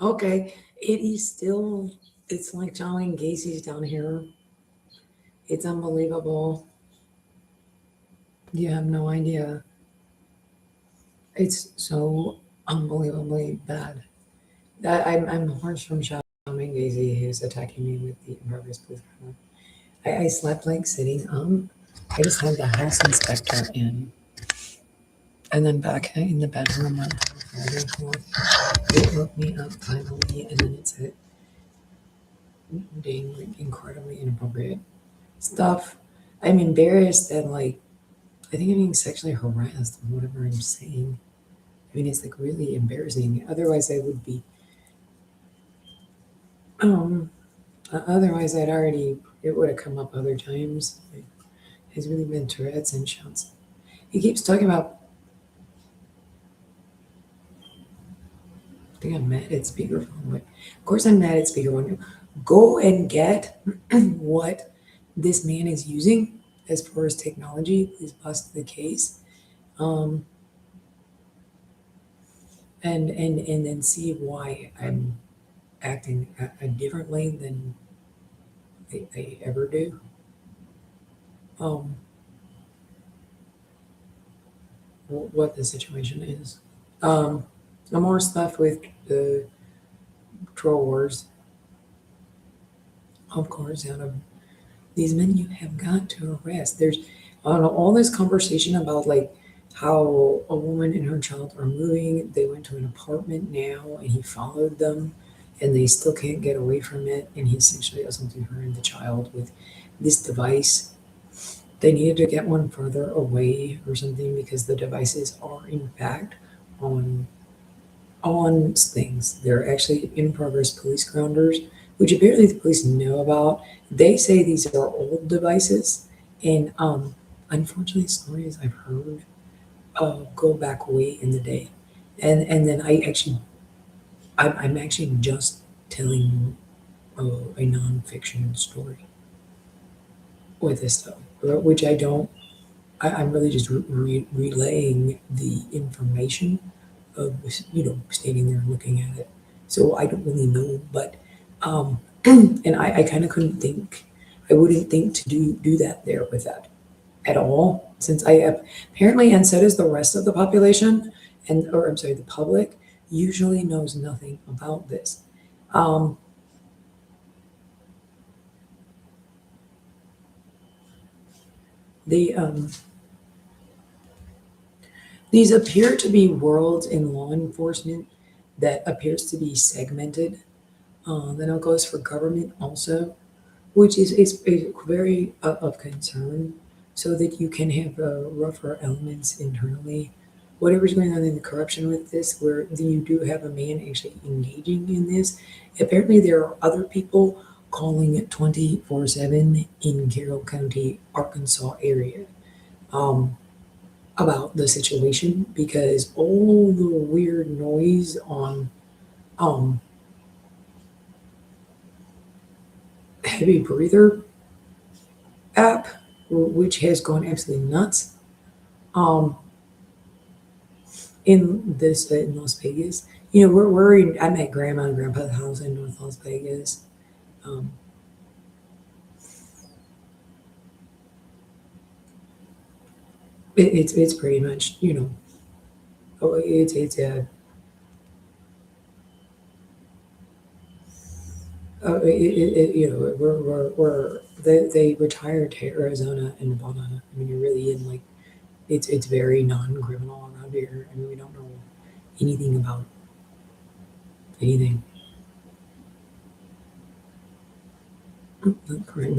Okay, it is still, it's like John Gacy's down here. It's unbelievable. You have no idea. It's so unbelievably bad. I'm harsh from Shaman Gacy who's attacking me with the impervious blue camera. I slept like sitting. I just had the house inspector in, and then back in the bedroom, went back and forth. It woke me up finally, and then it's a dang, like incredibly inappropriate stuff. I'm embarrassed that like I think I'm being sexually harassed or whatever I'm saying. I mean, it's like really embarrassing. Otherwise, I would be. Um. Otherwise, I'd already. It would have come up other times. It's really been Tourette's and shouts. He keeps talking about. I think I'm mad at speakerphone, but of course I'm mad at speakerphone. Go and get what this man is using as far as technology is bust the case, um, and then see why I'm acting differently than they ever do. Um, what the situation is. No more stuff with the troll wars, of course, out of these men you have got to arrest. There's all this conversation about like how a woman and her child are moving. They went to an apartment now, and he followed them, and they still can't get away from it. And he sexually assaulted her and the child with this device. They needed to get one further away or something because the devices are in fact on things. They're actually in progress police grounders, which apparently the police know about. They say these are old devices, and unfortunately, stories I've heard go back way in the day. And then I'm actually just telling a nonfiction story with this stuff, which I don't. I'm really just relaying the information of standing there and looking at it. So I don't really know, but um, and I kind of couldn't think. I wouldn't think to do that there with that at all, since I have, apparently, and so does the rest of the population, and or I'm sorry, the public usually knows nothing about this. Um, the These appear to be worlds in law enforcement that appears to be segmented. Then it goes for government also, which is very of concern, so that you can have rougher elements internally. Whatever's going on in the corruption with this, where you do have a man actually engaging in this. Apparently, there are other people calling it 24/7 in Carroll County, Arkansas area. Um, about the situation because all the weird noise on um heavy breather app, which has gone absolutely nuts um in this in Las Vegas. I'm at grandma and grandpa's house in North Las Vegas. um it's pretty much, it's a they retired to Arizona and Nevada. I mean, you're really in like it's very non-criminal around here. I mean, we don't know anything about anything. Not correct.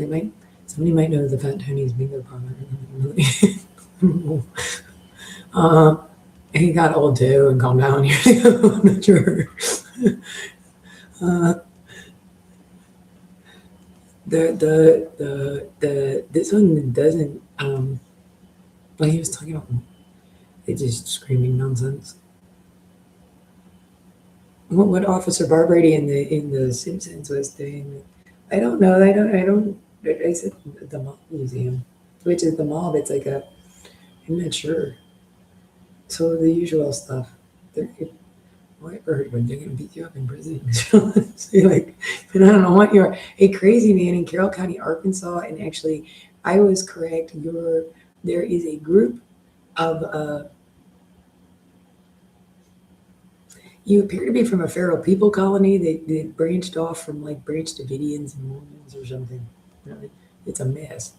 Somebody might know the Fat Tony's bingo parlor. uh, he got old too and calmed down years ago. I'm not sure. Uh, this one doesn't like he was talking about. It's just screaming nonsense. What Officer Barbrady in the Simpsons was doing. I don't know. I don't. I said the mob museum, which is the mob. It's like a. I'm not sure. So the usual stuff. Well, I heard when they're gonna beat you up in prison. So you're like, but I don't know what you're a crazy man in Carroll County, Arkansas, and actually, I was correct. There is a group of you appear to be from a feral people colony that branched off from like Branch Davidians and Mormons or something. Really, it's a mess.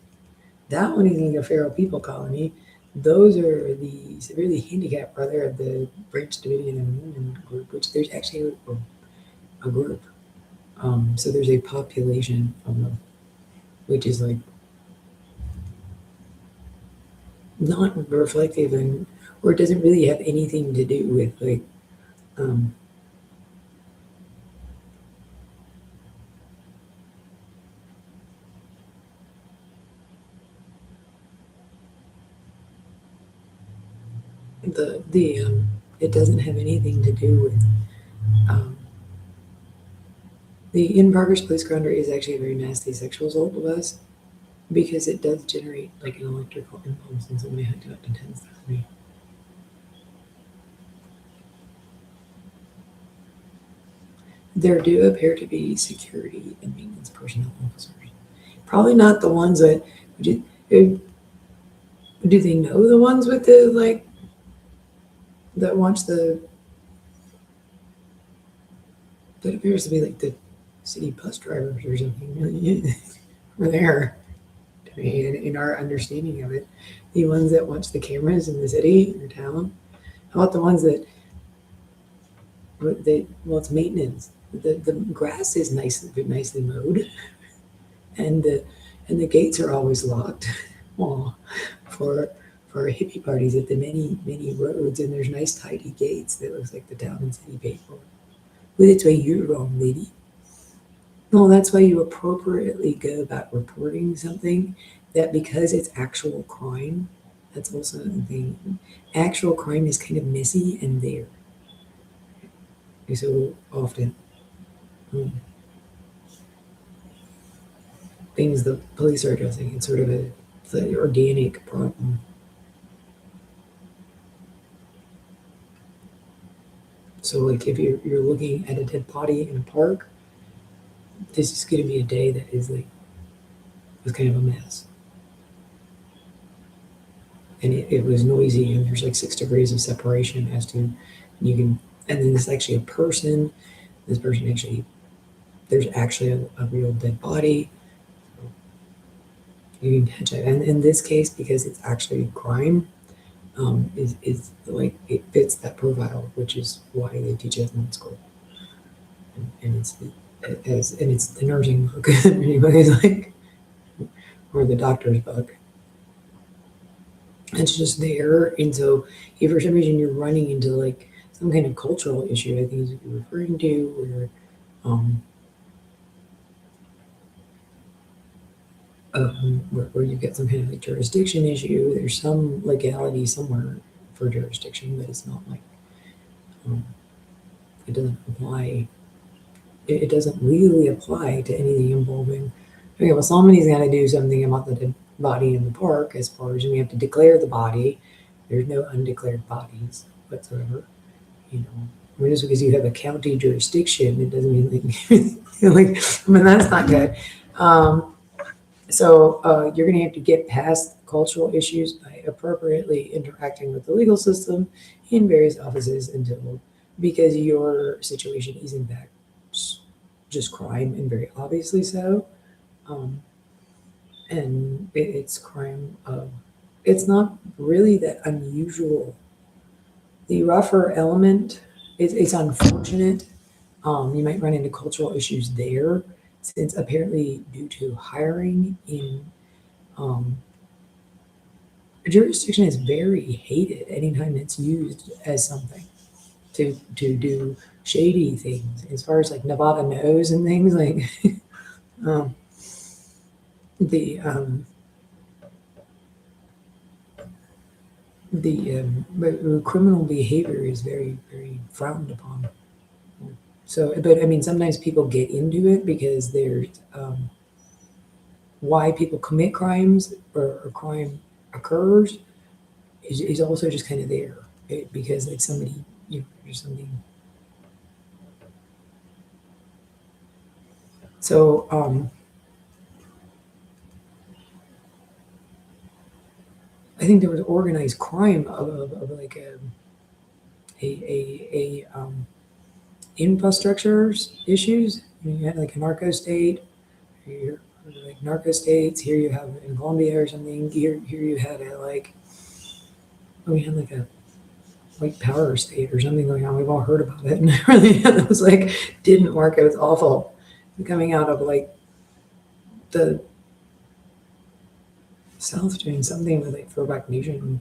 That one is like a feral people colony. Those are the severely handicapped brother of the Branch Davidian and Mormon group, which there's actually a group. So there's a population of them, which is like not reflective and or it doesn't really have anything to do with like um, the it doesn't have anything to do with um, the in-progress police grounder is actually a very nasty sexual assault device because it does generate like an electrical impulse and somebody hooked it up to 10,000. There do appear to be security and maintenance personnel officers. Probably not the ones that do, do they know the ones with the like that watch that appears to be like the city bus drivers or something. We're there. To me, in our understanding of it, the ones that watch the cameras in the city or town. How about the ones that well, it's maintenance. The grass is nicely mowed, and the gates are always locked. Well, for for hippie parties at the many roads, and there's nice tidy gates that looks like the town and city paid for. Well, that's why you're wrong, lady. Well, that's why you appropriately go about reporting something that because it's actual crime, that's also the thing. Actual crime is kind of messy and there. So often, um, things the police are addressing, it's sort of it's an organic problem. So, like, if you're looking at a dead body in a park, this is going to be a day that is like was kind of a mess, and it was noisy, and there's like 6 degrees of separation as to you can, and then there's actually a person. This person actually there's actually a real dead body. You can catch it, and in this case, because it's actually a crime, is like it fits that profile, which is why they teach it in school, and it's the nursing book. Anybody's like, or the doctor's book. It's just there, and so if for some reason you're running into like some kind of cultural issue, I think is what you're referring to, where you get some kind of like jurisdiction issue. There's some legality somewhere for jurisdiction, but it's not like um, it doesn't apply. It doesn't really apply to anything involving. Okay, well, somebody's got to do something about the dead body in the park. As far as we have to declare the body, there's no undeclared bodies whatsoever. You know, I mean, just because you have a county jurisdiction, it doesn't mean like, like I mean, that's not good. Um, So you're going to have to get past cultural issues by appropriately interacting with the legal system in various offices until, because your situation is in fact just crime and very obviously so. Um, and it's crime of, it's not really that unusual. The rougher element, it's unfortunate. You might run into cultural issues there since apparently due to hiring in um, jurisdiction is very hated anytime it's used as something to do shady things. As far as like Nevada knows and things like um, the criminal behavior is very frowned upon. So, but I mean, sometimes people get into it because there's why people commit crimes or crime occurs is also just kind of there because like somebody, you know, there's something So I think there was organized crime of like a infrastructures issues. You had like a narco state, here, like narco states. Here you have in Colombia or something. Here you had a like, oh, we had like a white power state or something going on. We've all heard about it, and really, it was like didn't work. It was awful. Coming out of like the South doing something with like throwback nation,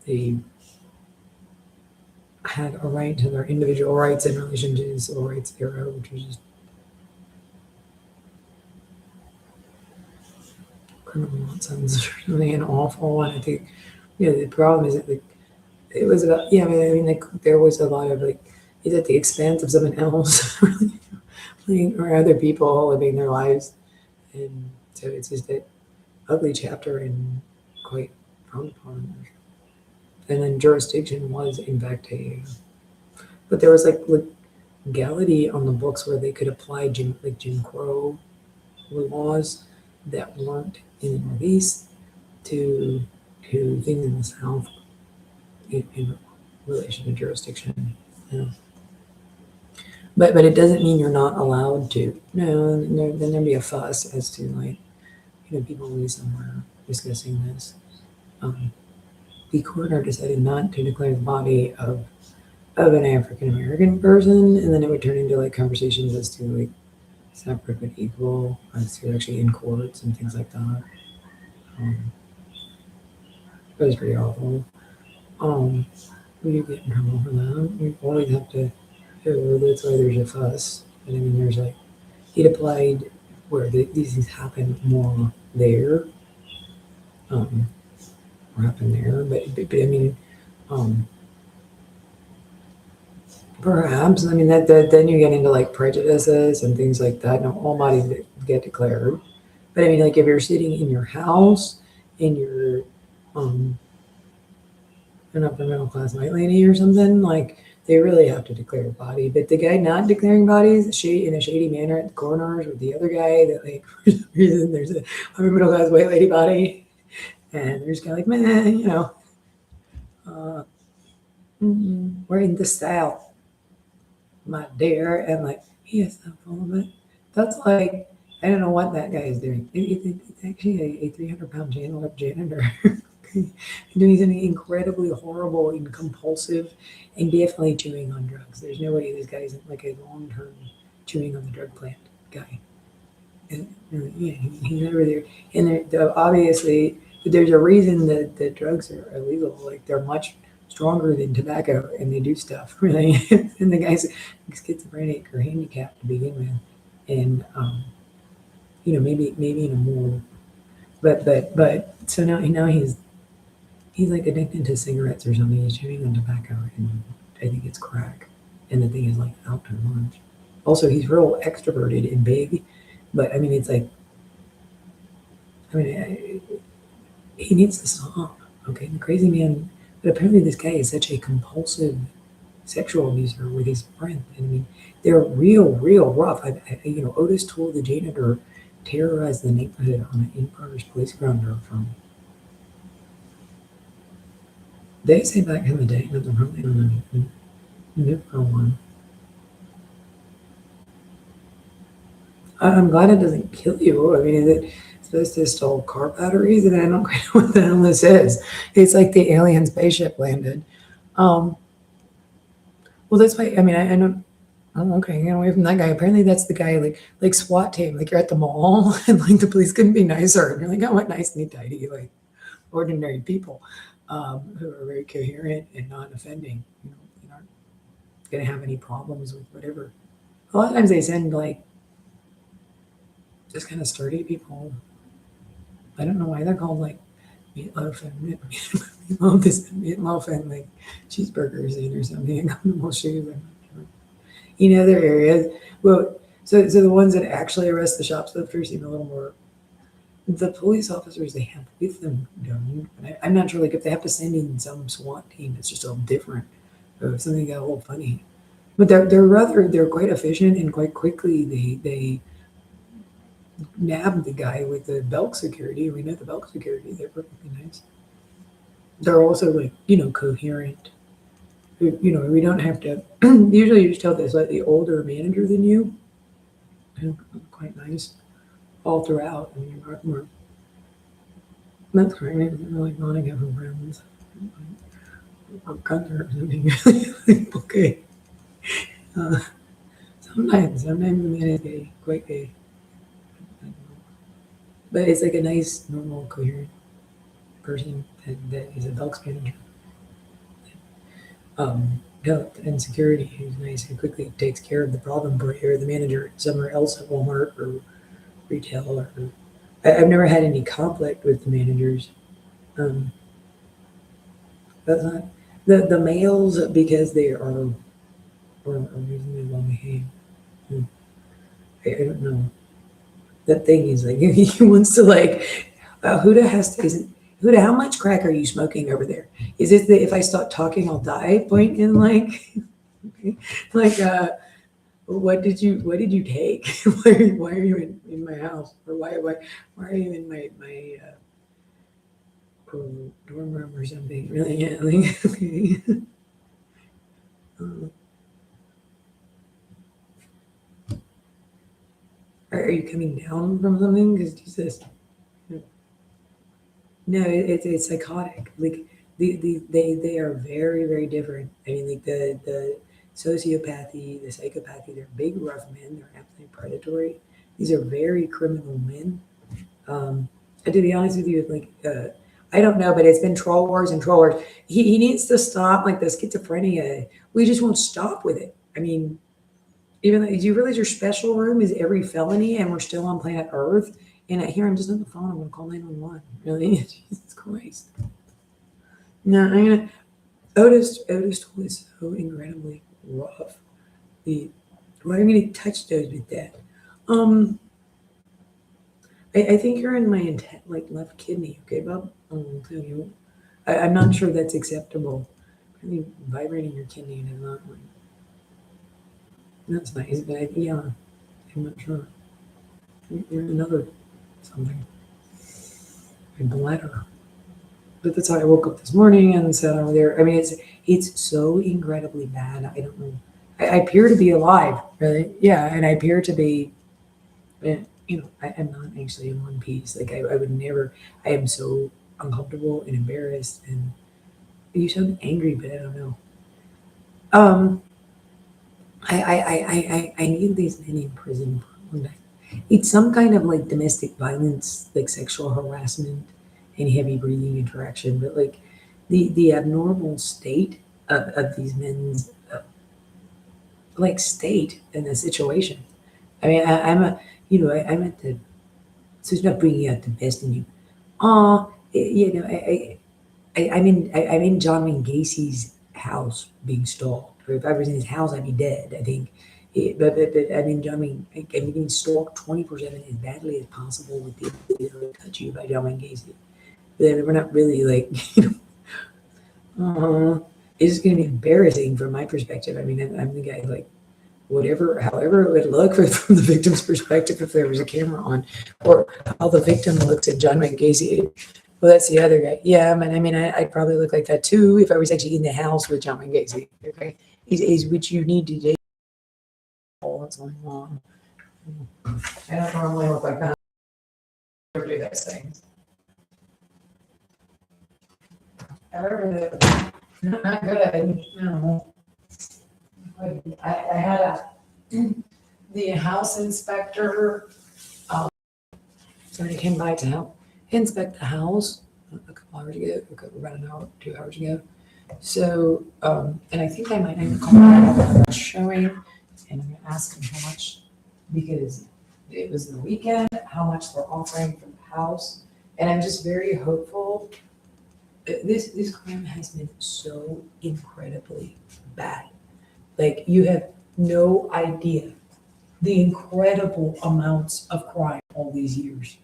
they had a right to their individual rights in relation to the civil rights era, which was just criminal nonsense or something and awful. And I think, the problem is that like it was about, yeah, I mean like there was a lot of like it's at the expense of someone else, or other people living their lives, and so it's just an ugly chapter and quite frowned upon. And then jurisdiction was in fact but there was like legality on the books where they could apply Jim Crow laws that weren't in the Northeast to things in the South in relation to jurisdiction. Yeah. But it doesn't mean you're not allowed to. No, then there'd be a fuss as to like, people will be somewhere discussing this. The coroner decided not to declare the body of an African American person, and then it would turn into like conversations as to like separate but equal, as to actually in courts and things like that. It was pretty awful. You get in trouble for that. You always have to. That's why there's a fuss. But I mean, there's like it applied where these things happen more there, or happen there. But I mean, perhaps I mean that then you get into like prejudices and things like that. Now all bodies get declared, but I mean like if you're sitting in your house and you're an upper middle class white lady or something, like they really have to declare a body. But the guy not declaring bodies, in a shady manner at the corners with the other guy that like for some reason there's a upper middle class white lady body, and they're just kind of like, man, we're in the South, my dear, and like he is so full of it. That's like I don't know what that guy is doing. It's actually a 300-pound janitor. Doing something incredibly horrible and compulsive and definitely chewing on drugs. There's no way this guy isn't like a long-term chewing on the drug plant guy. And yeah, he's over there. And obviously, there's a reason that drugs are illegal. Like they're much stronger than tobacco, and they do stuff really. And the guy's schizophrenic or handicapped to begin with, and maybe in a more, but so now he's like addicted to cigarettes or something. He's chewing on tobacco, and I think it's crack. And the thing is like out to lunch. Also, he's real extroverted and big, but I mean, it's like, he needs to stop. Okay, the crazy man. But apparently, this guy is such a compulsive sexual abuser with his friend. And I mean, they're real rough. Otis told the janitor terrorized the neighborhood on an impoverished police grounder from. They say back in the day that they're probably on a different one. I'm glad it doesn't kill you. I mean, is it supposed to install car batteries? And I don't quite know what the hell this is. It's like the alien spaceship landed. Well, that's why. I mean, I don't. Oh, okay, get away from that guy. Apparently, that's the guy like SWAT team. Like you're at the mall, and like the police couldn't be nicer. And you're like, oh, what nice, neat, tidy, like ordinary people who are very coherent and non-offending. You aren't gonna have any problems with whatever. A lot of times they send like just kind of sturdy people. I don't know why they're called like meatloaf and meatloaf and like cheeseburgers in or something. Comfortable shoes. Other areas. Well, so the ones that actually arrest the shoplifters seem a little more. The police officers they have with them don't. I'm not sure, like if they have to send in some SWAT team, it's just all different. Or if something got a little funny, but they're quite efficient and quite quickly they nabbed the guy with the Belk security. We know the Belk security. They're perfectly nice. They're also like, coherent. We don't have to, usually you just tell the slightly older manager than you, and quite nice all throughout. I mean, that's great. We're like Monica from Friends. Or Gunther or something. Okay. Uh, sometimes the man is gay, quite gay. But it's like a nice, normal, coherent person that is a Belks manager. Health and security who's nice who quickly takes care of the problem for you or the manager somewhere else at Walmart or retail or I've never had any conflict with the managers. Um, that's not the males because they are reasonably well behaved. Hmm. I don't know. That thing is like he wants to like Huda has to isn't Huda, how much crack are you smoking over there? Is it the if I start talking I'll die point in like like what did you take? Why are you in my house? Or why are you in my dorm room or something? Really? Yeah, like okay. Uh, are you coming down from something? Because Jesus, no, it's psychotic. Like they are very very different. I mean, like the sociopathy, the psychopathy. They're big rough men. They're absolutely predatory. These are very criminal men. And to be honest with you, like I don't know, but it's been troll wars and troll wars. He needs to stop like the schizophrenia. We just won't stop with it. I mean, even though, do you realize your special room is every felony, and we're still on planet Earth? And I hear I'm just on the phone. I'm gonna call 911. Really, Jesus Christ. No, I'm gonna. Otis was so incredibly rough. The why am I gonna touch those with that? Um, I think you're in my like left kidney. Okay, Bob. So you I'm not sure that's acceptable. I think vibrating your kidney is not like that's nice, but yeah, I'm not sure. You're another something. My bladder. But that's how I woke up this morning and sat over there. I mean, it's so incredibly bad. I don't know. I appear to be alive, really. Yeah, and I appear to be. I am not actually in one piece. Like I would never. I am so uncomfortable and embarrassed, and you sound angry, but I don't know. Um, I need these men in prison for one day. It's some kind of like domestic violence, like sexual harassment and heavy breathing interaction, but like the abnormal state of these men's like state in the situation. I mean, I'm a, I'm at the, so it's not bringing out the best in you. I'm in John Wayne Gacy's house being stalked. Or if I was in his house, I'd be dead. I think. But I mean, John Wayne, I'm being stalked 24/7 as badly as possible with the ability to like, touch you by John Wayne Gacy. Then we're not really like, uh, it's going to be embarrassing from my perspective. I mean, I'm the guy like whatever, however it would look from the victim's perspective if there was a camera on, or how the victim looks at John Wayne Gacy. Well, that's the other guy. Yeah, I mean, I'd probably look like that too if I was actually in the house with John Wayne Gacy. Okay, is which you need to date. All that's going on. I don't normally look like that. I do those things. However, not good. No. I had the house inspector. Somebody came by to help inspect the house a couple hours ago, about an hour, 2 hours ago. So, and I think I might need to call about showing, and I'm gonna ask them how much, because it was the weekend, how much they're offering for the house. And I'm just very hopeful. This crime has been so incredibly bad. Like you have no idea the incredible amounts of crime all these years.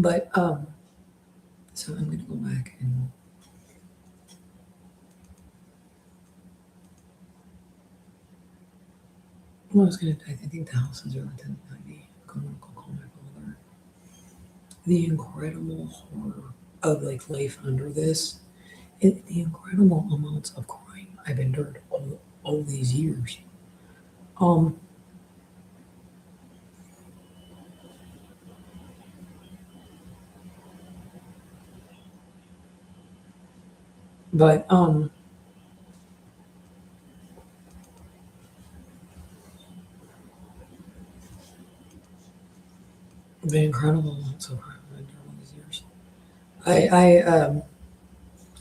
But so I'm gonna go back and well, I was gonna. I think the house is relative to 90. I'm gonna go call my father. The incredible horror of like life under this, the incredible amounts of crime I've endured all these years. Um, but the incredible amounts of crime I've endured all these years. I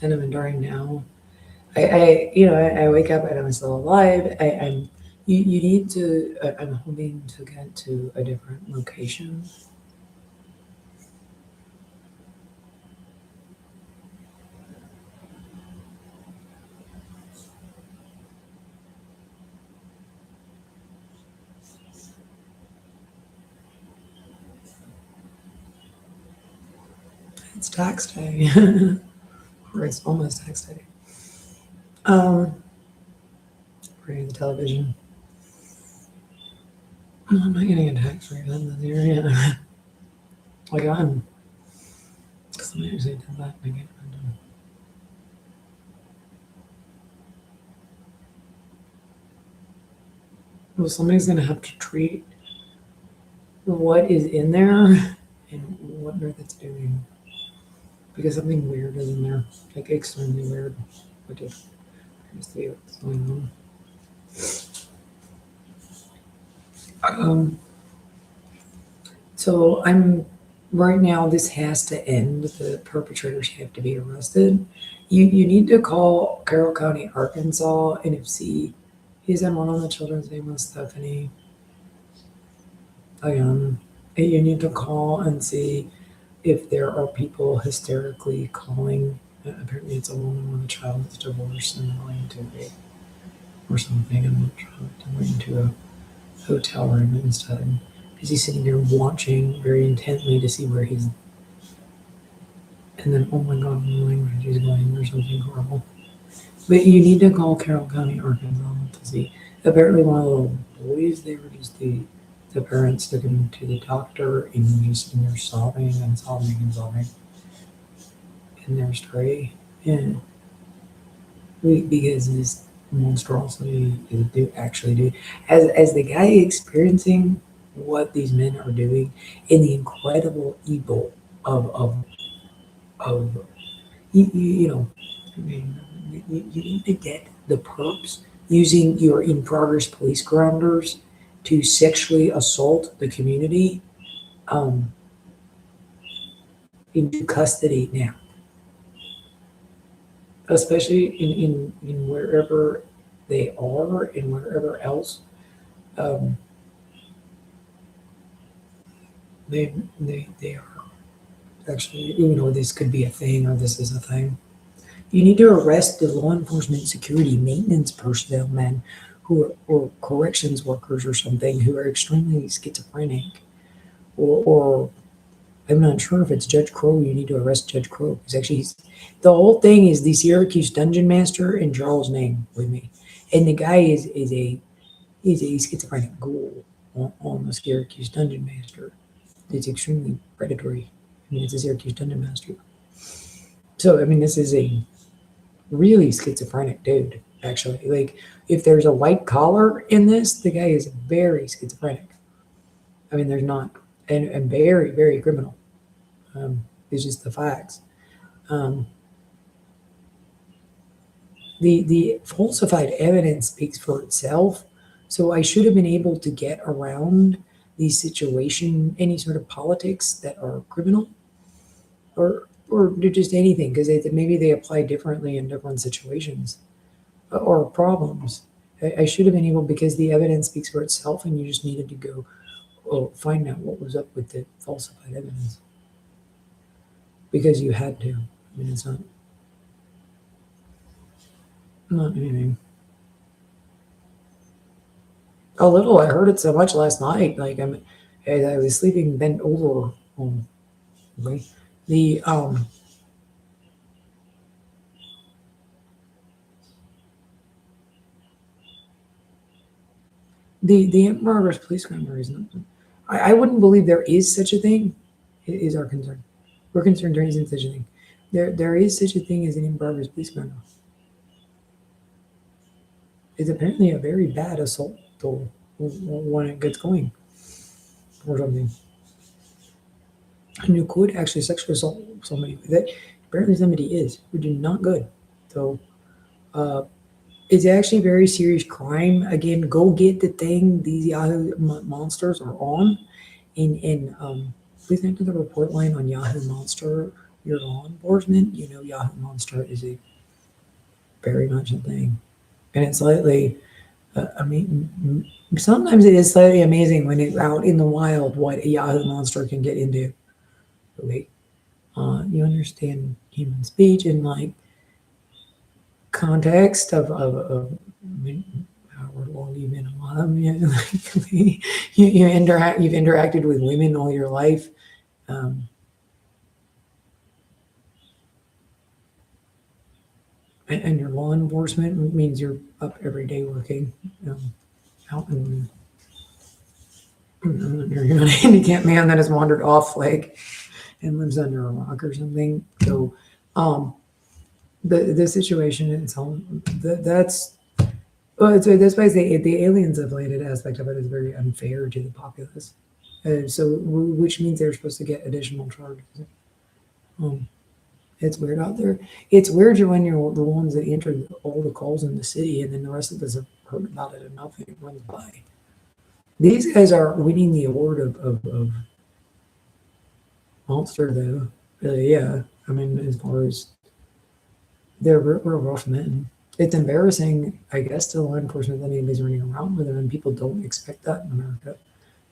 and I'm enduring now. I wake up and I'm still alive. You need to. I'm hoping to get to a different location. It's tax day, or it's almost tax day. Um, reading the television. I'm not getting a tax refund this year yet. Like I'm, because I usually did that and I get refunded. Well, somebody's gonna have to treat what is in there and what on earth it's doing because something weird is in there, like extremely weird. What is? Let see what's going on. So I'm right now. This has to end. The perpetrators have to be arrested. You need to call Carroll County, Arkansas, and if see, he's in one of the children's name was Stephanie. And you need to call and see if there are people hysterically calling. Apparently, it's a woman with a child that's divorced and going to rape or something. I'm not sure. Going to a hotel room instead. Because he's sitting there watching very intently to see where he's. And then, oh my God, the language he's going or something horrible. But you need to call Carroll County, Arkansas to see. Apparently, one of the little boys, they were just the parents took him to the doctor and he was just sitting there sobbing and sobbing and sobbing in their story. And because this monstrosity is do actually do as the guy experiencing what these men are doing and the incredible evil of you know, I mean, you need to get the perps using your in progress police grounders to sexually assault the community um, into custody now, especially in wherever they are and wherever else um, they are actually, even though this could be a thing or this is a thing. You need to arrest the law enforcement, security, maintenance personnel, men who are, or corrections workers or something who are extremely schizophrenic. Or I'm not sure if it's Judge Crow. You need to arrest Judge Crow because actually, the whole thing is the Syracuse Dungeon Master and Charles Name with me, and the guy is a schizophrenic ghoul on the Syracuse Dungeon Master. It's extremely predatory. I mean, it's a Syracuse Dungeon Master. So I mean, this is a really schizophrenic dude, actually. Like, if there's a white collar in this, the guy is very schizophrenic. I mean, there's not, and very, very criminal. It's just the facts. Um, the falsified evidence speaks for itself. So I should have been able to get around the situation, any sort of politics that are criminal, or just anything, because maybe they apply differently in different situations or problems. I should have been able because the evidence speaks for itself, and you just needed to go find out what was up with the falsified evidence because you had to. I mean, it's not anything. A little. I heard it so much last night. Like I was sleeping bent over. Okay. The the Emperor versus police crime is not. I wouldn't believe there is such a thing. Is our concern. We're concerned there isn't such a thing. There is such a thing as an Emperor versus police crime. It's apparently a very bad assault tool when it gets going or something. And you could actually sexually assault somebody with it. Apparently somebody is, which is not good. So uh, it's actually a very serious crime. Again, go get the thing these Yahoo monsters are on, and please enter the report line on Yahoo Monster. Your law enforcement, you know Yahoo Monster is a very much a thing, and it's slightly. I mean, sometimes it is slightly amazing when it's out in the wild what a Yahoo Monster can get into. Okay, you understand human speech and like context of I mean, however long you've been alive, like, you've interacted with women all your life. Um, and your law enforcement means you're up every day working out and you're not a handicapped man that has wandered off like and lives under a rock or something. So um, the situation in its own that's well, so that's why the aliens affiliated aspect of it is very unfair to the populace. So which means they're supposed to get additional charges. Um, it's weird out there. It's weird when you're the ones that enter all the calls in the city, and then the rest of us have heard about it enough and it runs by. These guys are winning the award of monster, though. Yeah, I mean, as far as they're real rough men. It's embarrassing, I guess, to law enforcement that anybody's running around with them, and people don't expect that in America.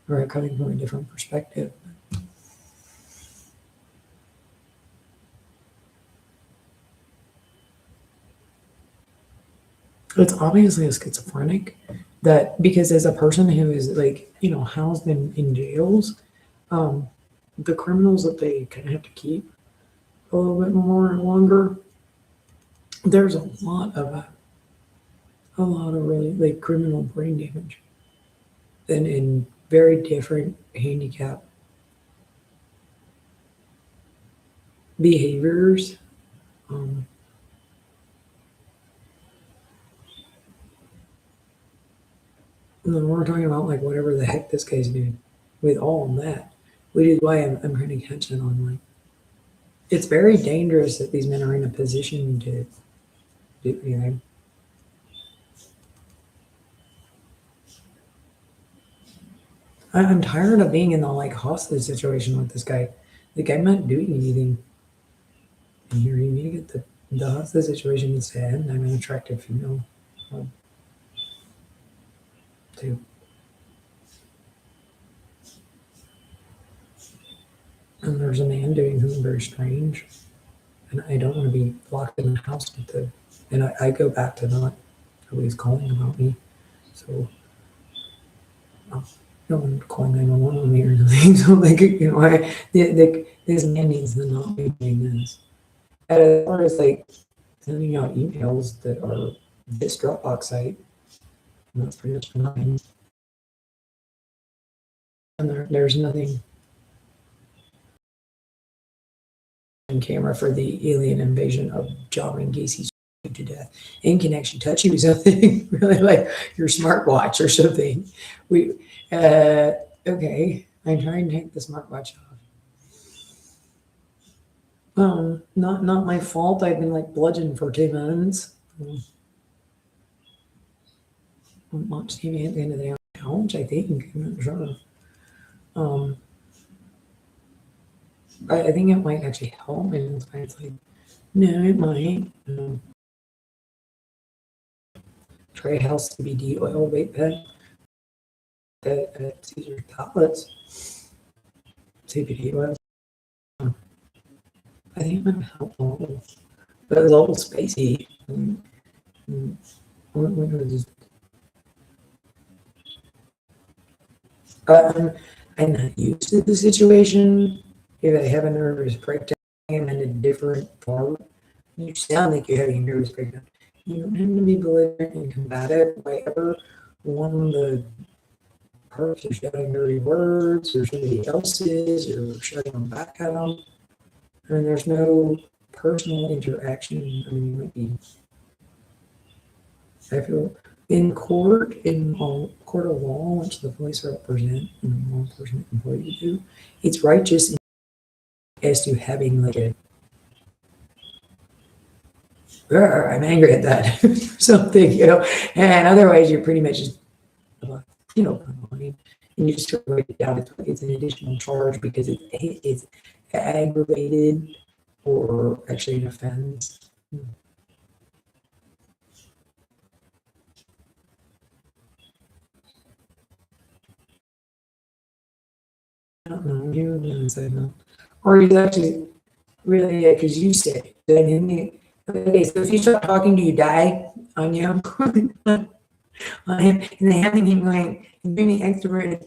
Or coming from a different perspective. It's obviously a schizophrenic that because as a person who is like, housed in jails, um, the criminals that they kind of have to keep a little bit more longer, there's a lot of really like criminal brain damage and in very different handicap behaviors. Um, and then we're talking about like whatever the heck this guy's doing with all of that, which is why I'm kind of catching on like it's very dangerous that these men are in a position to do anything. I'm tired of being in the like hostage situation with this guy. Like I'm not doing anything. And here you need to get the hostage situation needs to end. I'm an attractive female too. And there's a man doing something very strange. And I don't want to be locked in the house with the and I go back to not nobody's calling about me. So no one calling 911 on me or anything. So like this man needs to not be doing this. And as far as like sending out emails that are this Dropbox site, and that's pretty much benign. And there's nothing on camera for the alien invasion of John and Gacy's to death in connection touch you something really like your smartwatch or something. We okay. I'm trying to take the smartwatch off. Not my fault. I've been like bludgeoned for 2 months. Watch TV at the end of the couch, I think. I'm not sure. Um, I think it might actually help. And it's like, no, it might. Try House CBD oil vape pen at Caesar tablets. CBD oil. I think it might help a little. But it was a little spacey. I'm not used to the situation if I have a nervous breakdown, I'm in a different part. You sound like you're having a nervous breakdown. You don't have to be belligerent and combative. Whatever one of the parts are shouting dirty words, or somebody else's, or shouting them back at them. And there's no personal interaction. I mean, you might be, I feel, in court, in court of law, which the police represent and law enforcement employees do, it's righteous as to having like a, I'm angry at that, something, and otherwise you're pretty much just, and you just sort of write it down. It's an additional charge because it's aggravated or actually an offense. I don't know. You didn't say no. Or you actually really, yeah, because you said, okay, so if you start talking, do you die on you? On him, and they having him like being extrovert,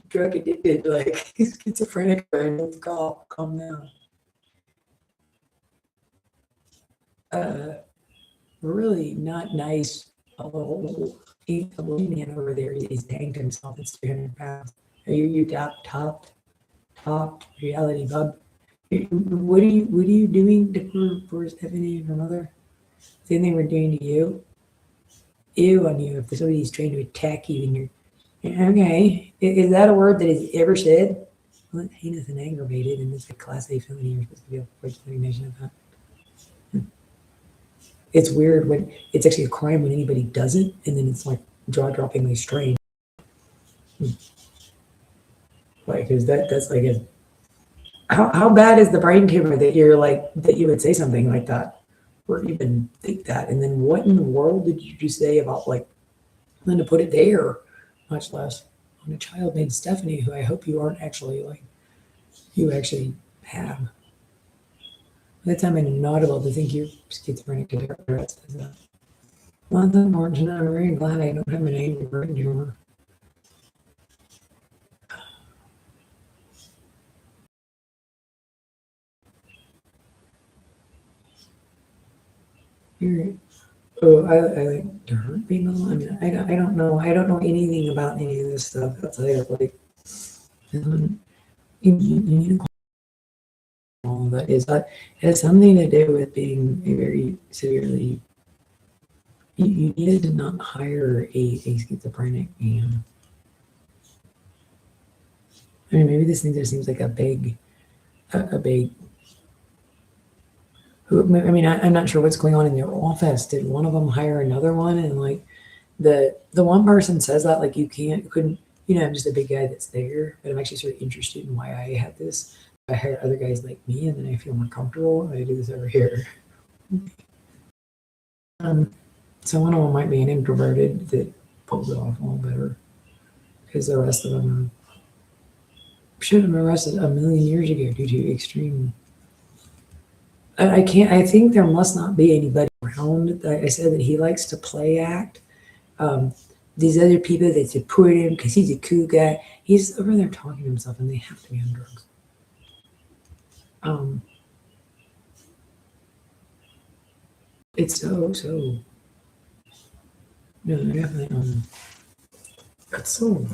drug addicted, like he's schizophrenic, and calm down. Uh, really not nice. Oh, a man over there, he's tanked himself. It's 300 pounds. Are you top reality bub? What are you doing for Stephanie and her mother? Same thing we're doing to you. Ew on you if somebody's trying to attack you and you're okay. Is that a word that is ever said? Well, heinous and aggravated, and it's a class A felony. You're supposed to be able to recognition of that. It's weird when it's actually a crime when anybody does it, and then it's like jaw-droppingly strange. Like, is that's like a how bad is the brain tumor that you're like that you would say something like that, or even think that, and then what in the world did you just say about like then to put it there, much less on a child named Stephanie, who I hope you aren't actually like you actually have. By the time I'm not able to think you're schizophrenic to Tourette's. Well, then, Martin, I'm very glad I don't have an angry brain tumor. You're, oh, I like to hurt people. I mean, I don't know. I don't know anything about any of this stuff outside of like, you need to call that is that it has something to do with being a very severely. You needed to not hire a schizophrenic and I mean maybe this thing just seems like a big I mean, I'm not sure what's going on in their office. Did one of them hire another one? And like the one person says that like couldn't, I'm just a big guy that's there, but I'm actually sort of interested in why I have this. I hire other guys like me, and then I feel more comfortable. I do this over here. Um, so one of them might be an introverted that pulls it off a little better, because the rest of them should have been arrested a million years ago due to extreme. I can't. I think there must not be anybody around. Like I said, that he likes to play act. Um, these other people that support him because he's a cool guy. He's over there talking to himself, and they have to be on drugs. Um, it's so. No, they're definitely That's so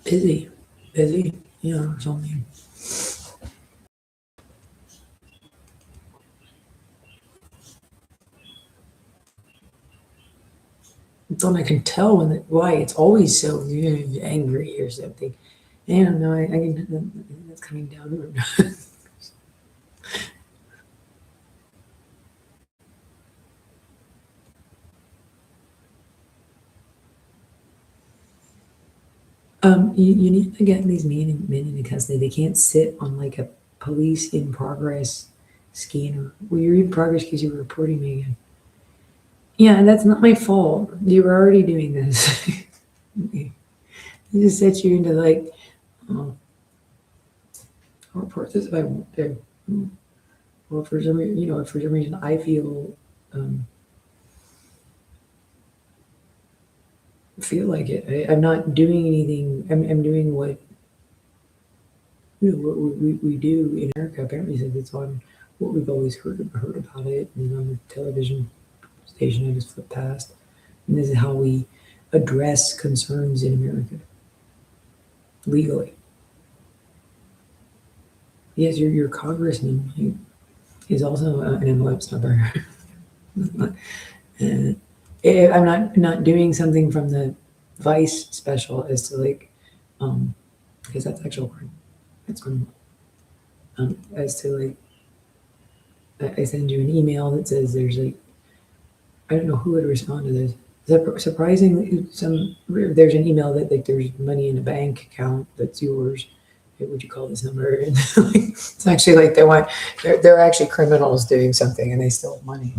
busy, busy. Yeah, or something. It's when I can tell why it's always so angry or something. I don't know. I can. It's coming down. You need to get these men in custody. They can't sit on like a police in progress scanner. Well, you're in progress because you were reporting me again. Yeah, and that's not my fault. You were already doing this. They just set you into like, oh, I'll report this if I want to. Well, for some reason, if for some reason I feel, um, feel like it. I'm not doing anything. I'm doing what what we do in America. Apparently, since it's on what we've always heard about it, and on the television station I just flipped past. And this is how we address concerns in America legally. Yes, your congressman is also an envelope snuffer. Uh, I'm not doing something from the vice special as to like, because that's actual crime. That's criminal. As to like, I send you an email that says there's like, I don't know who would respond to this. Surprisingly, there's an email that like there's money in a bank account that's yours. What would you call this number? And like, it's actually like they're actually criminals doing something and they stole money.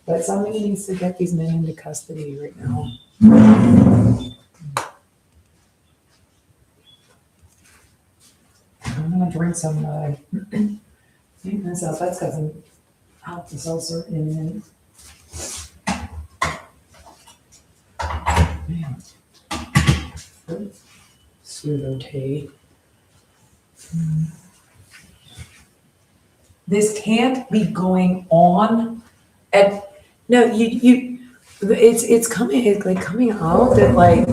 But somebody needs to get these men into custody right now. I'm gonna drink some. Make myself. That's got some alka seltzer in it. Man, pseudo tea. This can't be going on. At no, you. It's coming. It's like coming out that like.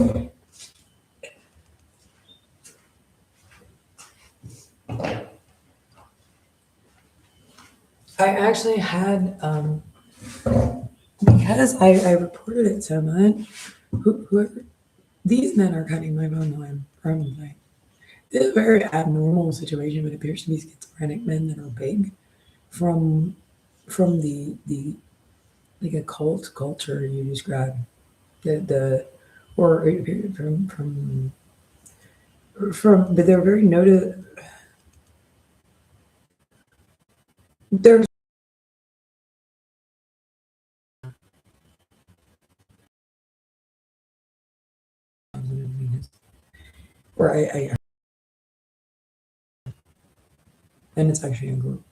I actually had because I reported it so much. Whoever these men are cutting my phone line permanently. It's a very abnormal situation, but it appears to be schizophrenic men that are big from the like a cult culture you described. The or from but they're very noted. There's where I and it's actually a group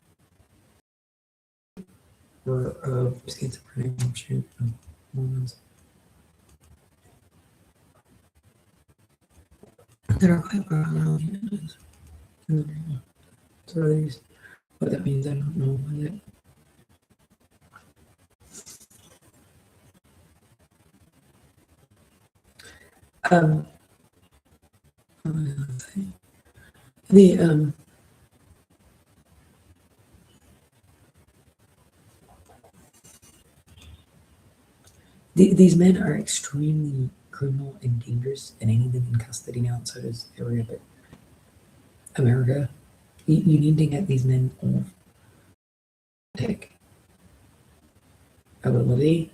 or schizophrenic shit. Ones that are quite profound. So these, what that means, I don't know. What it, um, what was I gonna say? The these men are extremely criminal and dangerous, and I need them in custody now. And so does area, but America, you need to get these men off tech ability.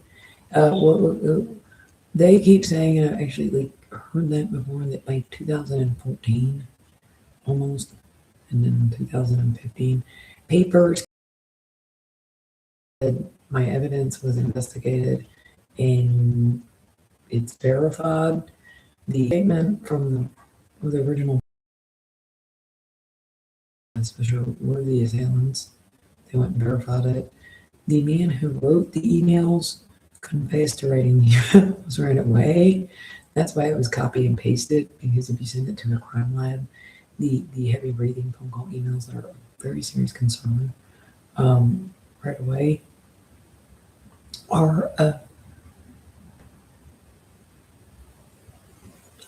They keep saying, and I actually like heard that before, that by 2014, almost, and then 2015, papers said my evidence was investigated and it's verified. The statement from the original special were the assailants. They went and verified it. The man who wrote the emails confessed to writing the emails right away. That's why it was copy and pasted, because if you send it to a crime lab, the heavy breathing phone call emails are a very serious concern right away are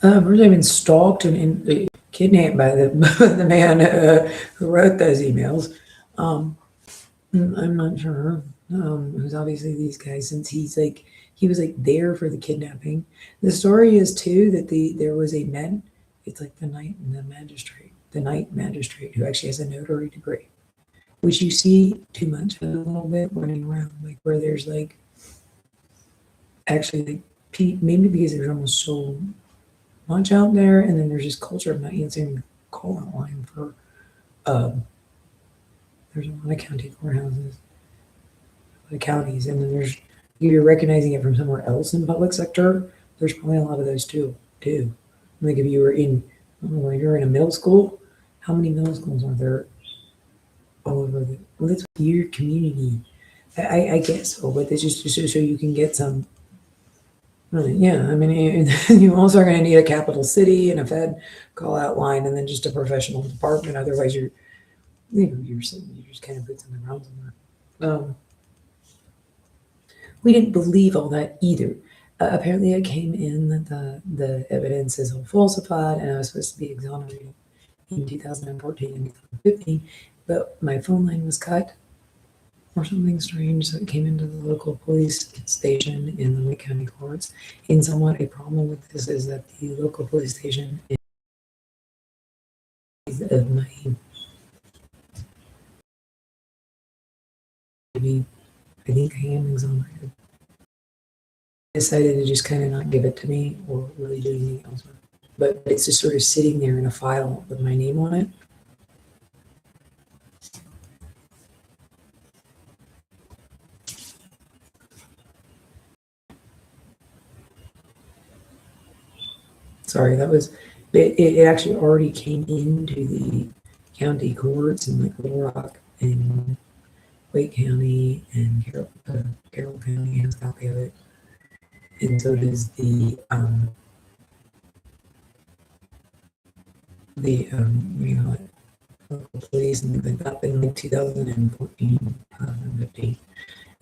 first I've been stalked and kidnapped by the man who wrote those emails. Um, I'm not sure. Who's obviously these guys, since he was like there for the kidnapping. The story is too that there was a man. It's like the night magistrate who actually has a notary degree, which you see too much of a little bit running around, like where there's like actually like maybe because there's almost so much out there, and then there's this culture of not answering the call out line for. There's a lot of county courthouses, the counties, and then there's if you're recognizing it from somewhere else in public sector. There's probably a lot of those too. Like if you were in, I don't know, if you're in a middle school, how many middle schools are there all over the? Well, that's your community. I guess so, but it's just so you can get some Right, yeah, I mean, you also are gonna need a capital city and a Fed call out line and then just a professional department, otherwise you're just kind of boots on the ground somewhere. We didn't believe all that either. Apparently it came in that the evidence is all falsified and I was supposed to be exonerated in 2014 and 2015, but my phone line was cut or something strange, so it came into the local police station in the Lake County courts. And somewhat a problem with this is that the local police station is of my I think I am exonerated. Decided to just kind of not give it to me or really do anything else with it. But it's just sort of sitting there in a file with my name on it. Sorry, that was it actually already came into the county courts in like Little Rock and Wake County and Carroll County has a copy of it, and so does the you know like local police and things like that in like 2014, 2015,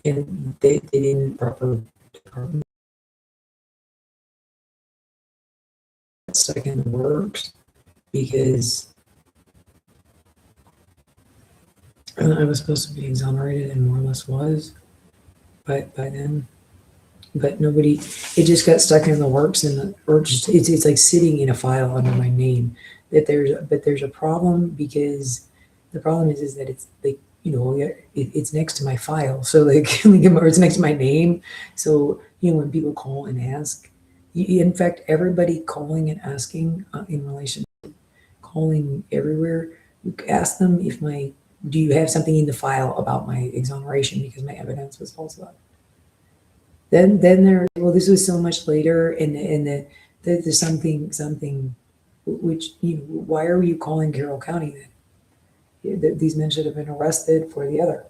and they didn't proper department stuck in the works because I was supposed to be exonerated and more or less was by then. But nobody, it just got stuck in the works and or just it's like sitting in a file under my name. But there's a problem because the problem is that it's like it's next to my file, so like or it's next to my name. So when people call and ask, in fact, everybody calling and asking in relation to calling everywhere, ask them if my do you have something in the file about my exoneration because my evidence was falsified. Then there, well, this was so much later, and there's something which why are you calling Carroll County then? These men should have been arrested for the other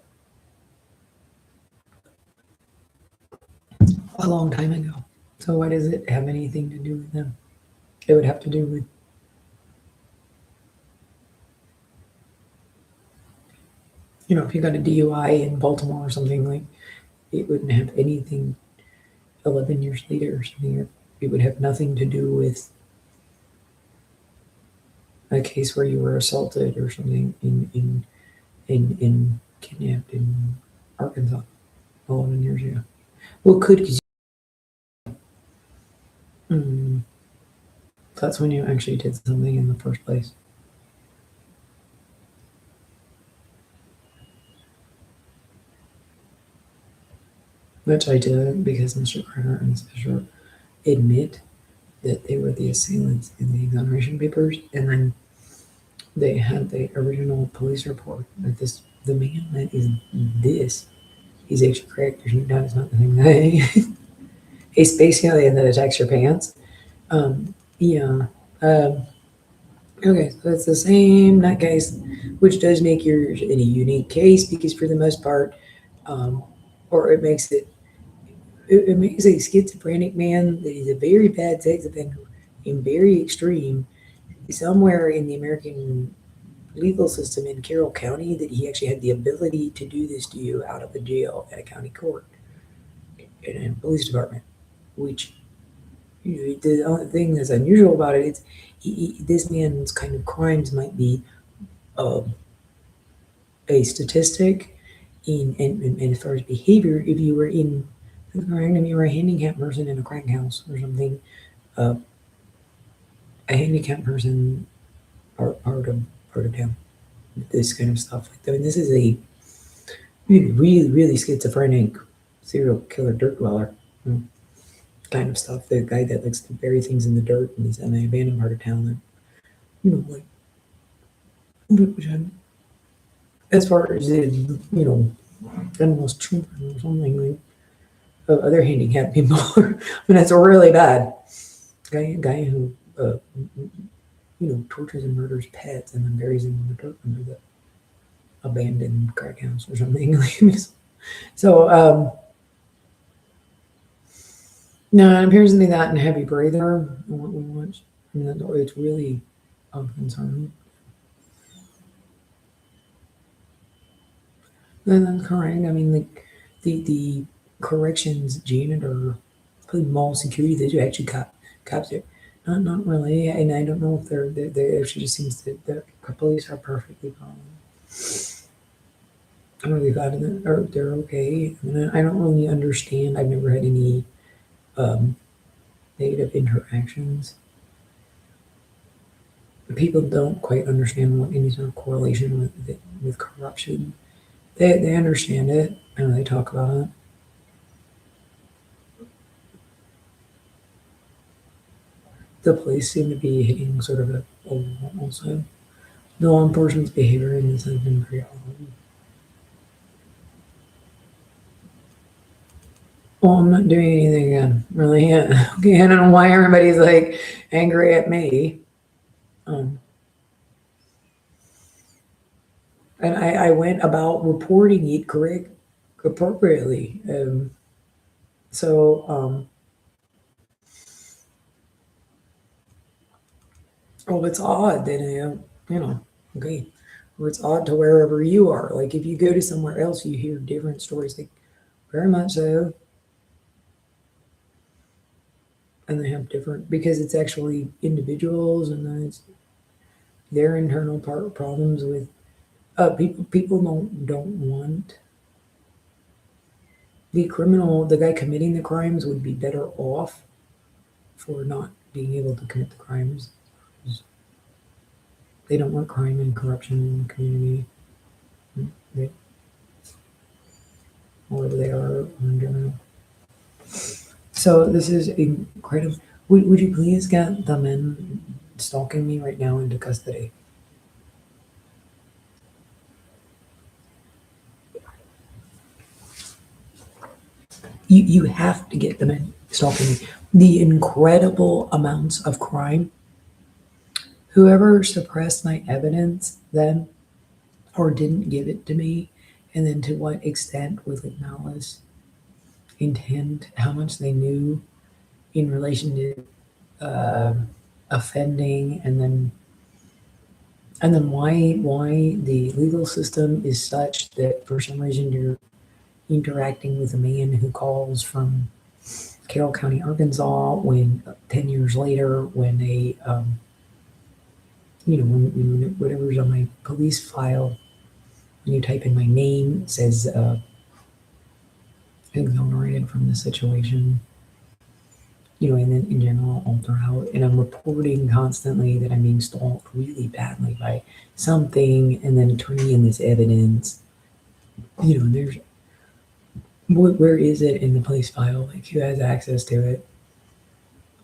a long time ago. So why does it have anything to do with them? It would have to do with if you got a DUI in Baltimore or something like it wouldn't have anything 11 years later or something. It would have nothing to do with a case where you were assaulted or something in kidnapped in Arkansas 11 years ago. Well, could because that's when you actually did something in the first place. Which I did because Mr. Carter and Ms. Fisher admit that they were the assailants in the exoneration papers, and then they had the original police report that the man that is this he's actually correct. There's no doubt it's not the same guy. A space alien that attacks your pants. Yeah. Okay, so it's the same nutcase, which does make yours in a unique case because for the most part, um, or it makes a schizophrenic man that is a very bad sex offender and very extreme somewhere in the American legal system in Carroll County that he actually had the ability to do this to you out of a jail at a county court in a police department, which the only thing that's unusual about it is this man's kind of crimes might be uh, a statistic in as far as behavior. If you were in you were a handicapped person in a crack house or something, uh, a handicapped person part of town. This kind of stuff. Like I mean, this is a really schizophrenic serial killer dirt dweller kind of stuff. The guy that likes to bury things in the dirt and is in an abandoned part of town. And, like which as far as animals children or something like other handicapped people. I mean, that's really bad. Guy who tortures and murders pets and then buries them in the dirt under the abandoned crack house or something. So No, it appears to be that and heavy breather. What we watch. I mean, it's really of concern. And that's correct. I mean, like the corrections janitor, probably mall security, they do actually cops it. Not really, and I don't know if they actually just seems that the police are perfectly fine. I don't know they got in it, or they're okay. I mean, I don't really understand. I've never had any um, negative interactions. People don't quite understand what any sort of correlation with corruption. They understand it and they talk about it. The police seem to be hitting sort of a wall also. The law enforcement's behavior in this has been very odd. Well, I'm not doing anything again, really. Yeah. Okay, I don't know why everybody's like angry at me. Um, and I went about reporting it correct appropriately. So oh, it's odd that okay, or it's odd to wherever you are. Like if you go to somewhere else, you hear different stories. Like very much so, and they have different because it's actually individuals and then it's their internal problems with people don't want the criminal. The guy committing the crimes would be better off for not being able to commit the crimes. They don't want crime and corruption in the community. They, wherever they are in general. So this is incredible. Would you please get the men stalking me right now into custody? You have to get the men stalking me. The incredible amounts of crime. Whoever suppressed my evidence then or didn't give it to me, and then to what extent with like malice, intent, how much they knew in relation to offending, and then why the legal system is such that for some reason you're interacting with a man who calls from Carroll County, Arkansas, when 10 years later, when they, when whatever's on my police file, when you type in my name, it says exonerated from the situation, and then in general, all throughout. And I'm reporting constantly that I'm being stalked really badly by something, and then turning in this evidence. And there's where is it in the police file? Like who has access to it?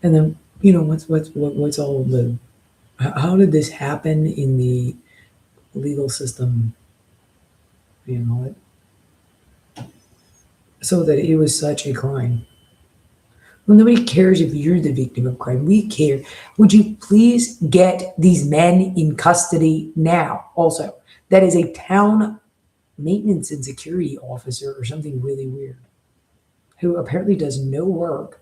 And then what's all the how did this happen in the legal system? It so that it was such a crime. Well, nobody cares if you're the victim of crime. We care. Would you please get these men in custody now? Also, that is a town maintenance and security officer or something really weird who apparently does no work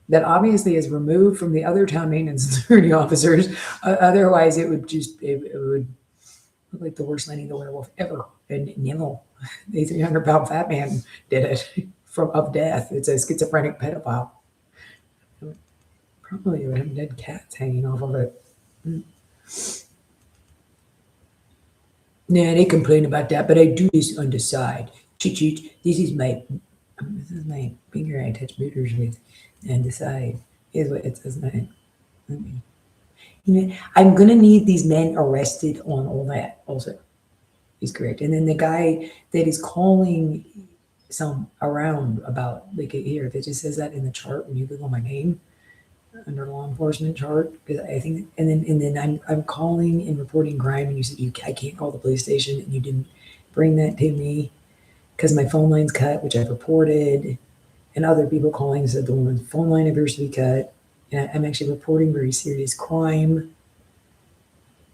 that obviously is removed from the other town maintenance and security officers. Otherwise, it would look like the worst Lenny the werewolf ever. And the 300-pound fat man, did it from of death. It's a schizophrenic pedophile. Probably would have dead cats hanging off of it. Yeah, they complain about that, but I do this on the side. Cheat cheat. This is my finger I touch booters with, and the side is what it says. I'm gonna need these men arrested on all that. Also, is correct. And then the guy that is calling some around about like here, if it just says that in the chart when you Google my name under law enforcement chart, because I think, and then I'm calling and reporting crime, and you said I can't call the police station, and you didn't bring that to me because my phone line's cut, which I've reported, and other people calling said the woman's phone line appears to be cut, and I'm actually reporting very serious crime.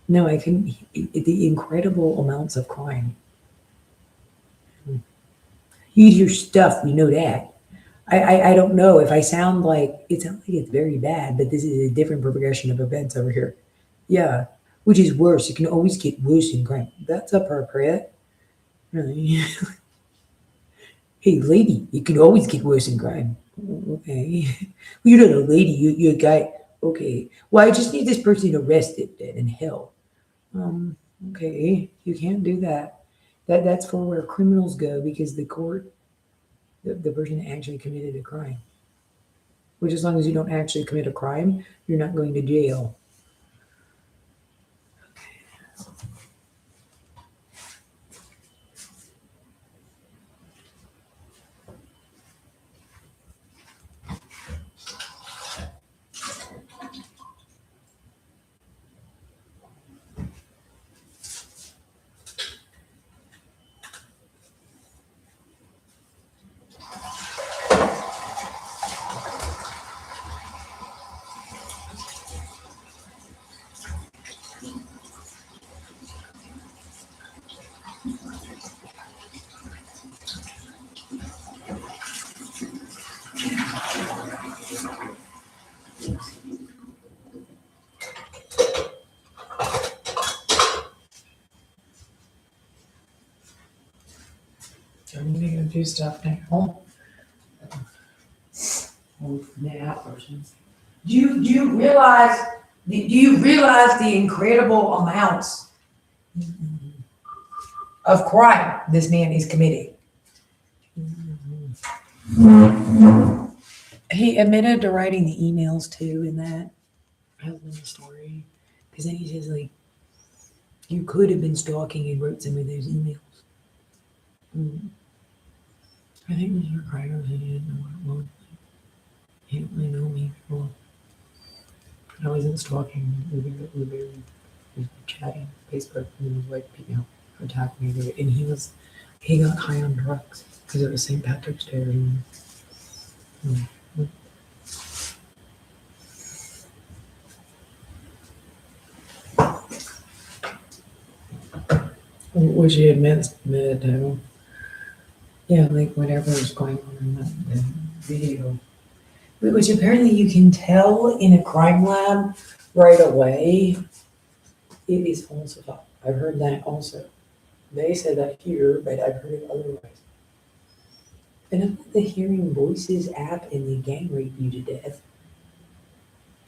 No, I can. The incredible amounts of crime. You eat your stuff, we know that. I don't know if I sound like it sounds like it's very bad, but this is a different progression of events over here. Yeah, which is worse. It can always get worse in crime. That's appropriate. Really? Hey, lady, it can always get worse in crime. Okay. You're not a lady, you're a guy. Okay. Well, I just need this person arrested then and held. Um, okay. You can't do that. That's for where criminals go because the court, the person actually committed a crime. Which, as long as you don't actually commit a crime, you're not going to jail. So I'm gonna go do stuff now. Oh, that person. Do you realize the incredible amounts of crime this man is committing? He admitted to writing the emails too in that husband story. Because then he says like, you could have been stalking and wrote some of those emails. Mm. I think Mr. Kreider said he didn't know what it was. He didn't really know me before. I wasn't stalking. We were chatting Facebook, and he was like, attacking me. And he got high on drugs because it was St. Patrick's Day. Mm. Which he admitted to. Yeah, like whatever was going on in the video. Which apparently you can tell in a crime lab right away. It is falsified. I've heard that also. They said that here, but I've heard it otherwise. And I thought the Hearing Voices app and the gang rape you to death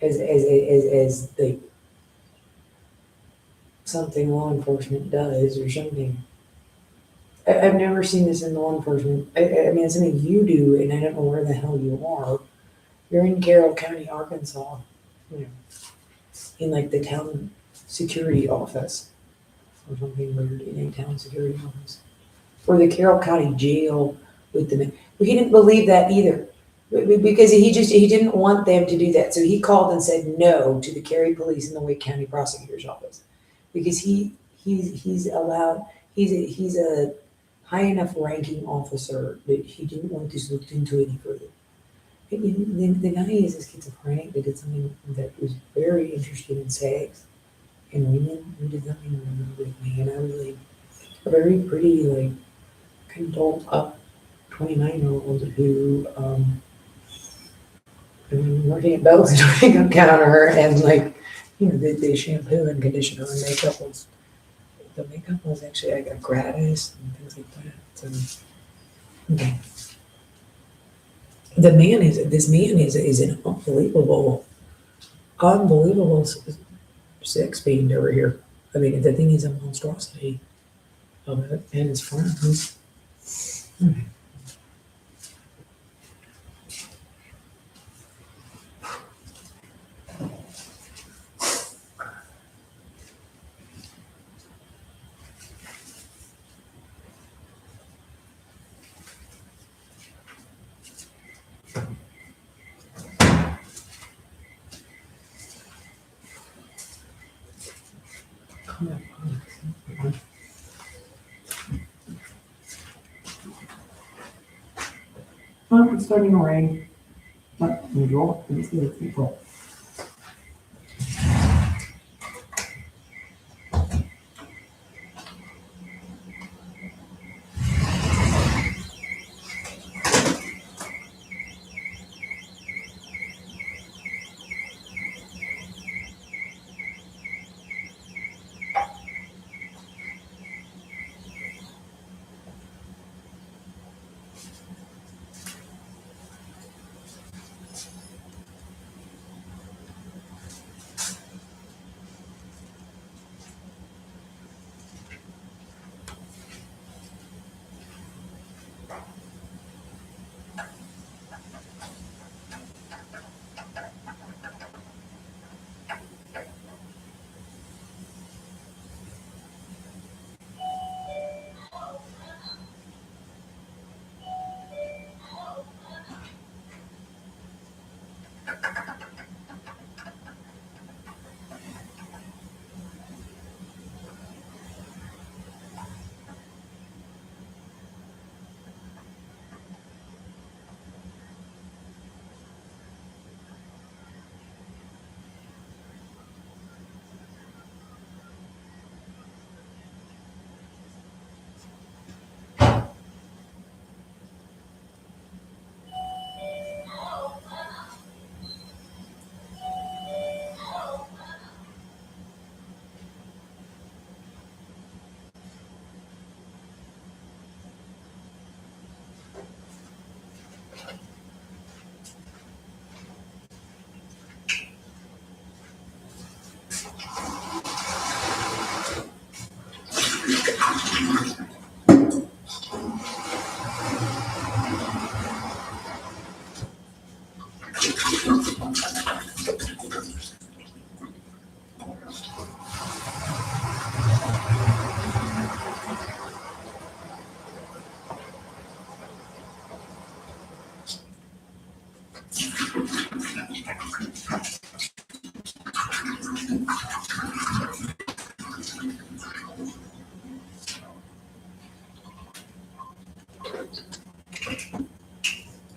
as the something law enforcement does or something. I've never seen this in law enforcement. I mean, it's something you do, and I don't know where the hell you are. You're in Carroll County, Arkansas, you know, in like the town security office or something weird in a town security office. Or the Carroll County jail with the men. But he didn't believe that either. Because he didn't want them to do that. So he called and said no to the Cary Police and the Wake County Prosecutor's Office. Because he's allowed he's a high enough ranking officer that he didn't want this looked into any further. The guy is a schizophrenic that did something that was very interested in sex and women who did something with me, and I was like a very pretty like kind of dolled up 29-year-old who working at Bell's makeup counter and like the shampoo and conditioner and makeup was the makeup was actually I got gratis and things like that. So okay. This man is an unbelievable sex fiend over here. I mean, the thing is a monstrosity of it, and his friends. Okay. Oh, it's starting to rain. But usual, it's April.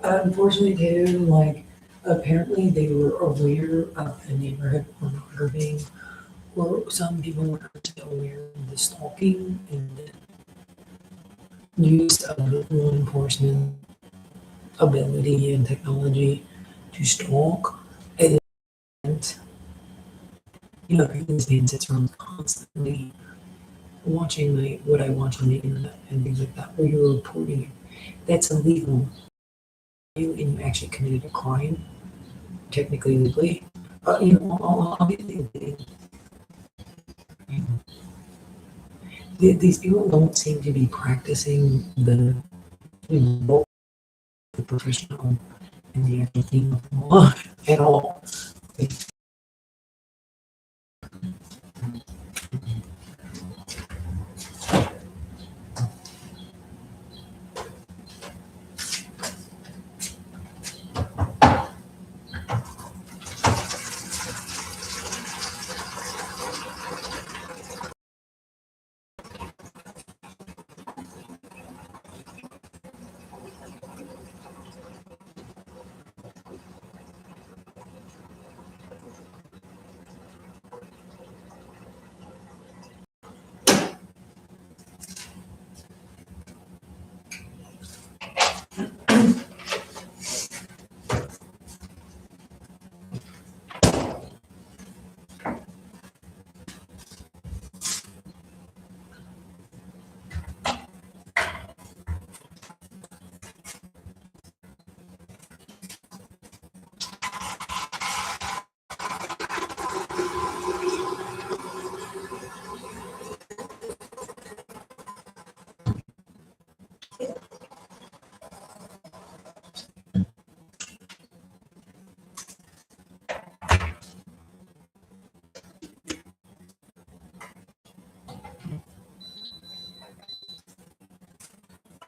Unfortunately, too, like apparently they were aware of the neighborhood pornography, or some people were actually aware of the stalking and the use of law enforcement ability and technology to stalk. And this man sits around constantly watching what I watch on the internet and things like that, where you're reporting it. That's illegal. And you actually committed a crime, technically legally. Obviously, these people don't seem to be practicing both the professional and the actual thing of the law at all.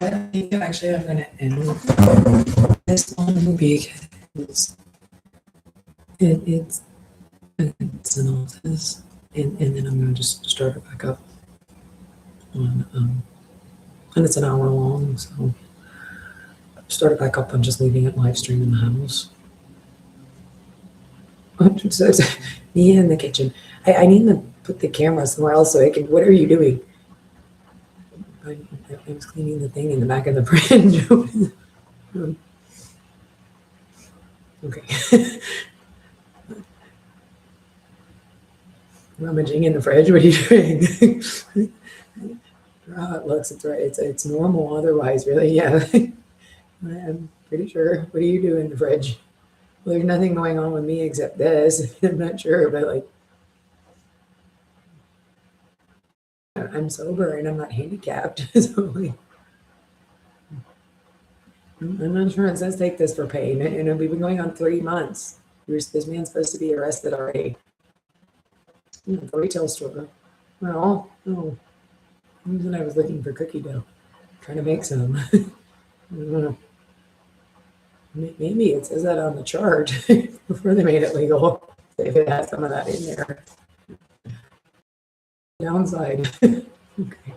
I think actually I'm gonna end this one because it's it's an office, and then I'm gonna just start it back up on and it's an hour long, so start it back up on just leaving it live stream in the house. So it's me in the kitchen. I need to put the camera somewhere else so I can. What are you doing? I was cleaning the thing in the back of the fridge. Okay. Rummaging in the fridge. What are you doing? Oh, it looks. It's right. It's normal. Otherwise, really, yeah. I'm pretty sure. What do you do in the fridge? Well, there's nothing going on with me except this. I'm not sure, but like, I'm sober and I'm not handicapped. So like, I'm not sure. It says take this for pain, and we've been going on 3 months. This man's supposed to be arrested already. The retail store. Well, no. When I was looking for cookie dough, trying to make some. I don't know. Maybe it says that on the chart before they made it legal. If it has some of that in there. Downside. Okay.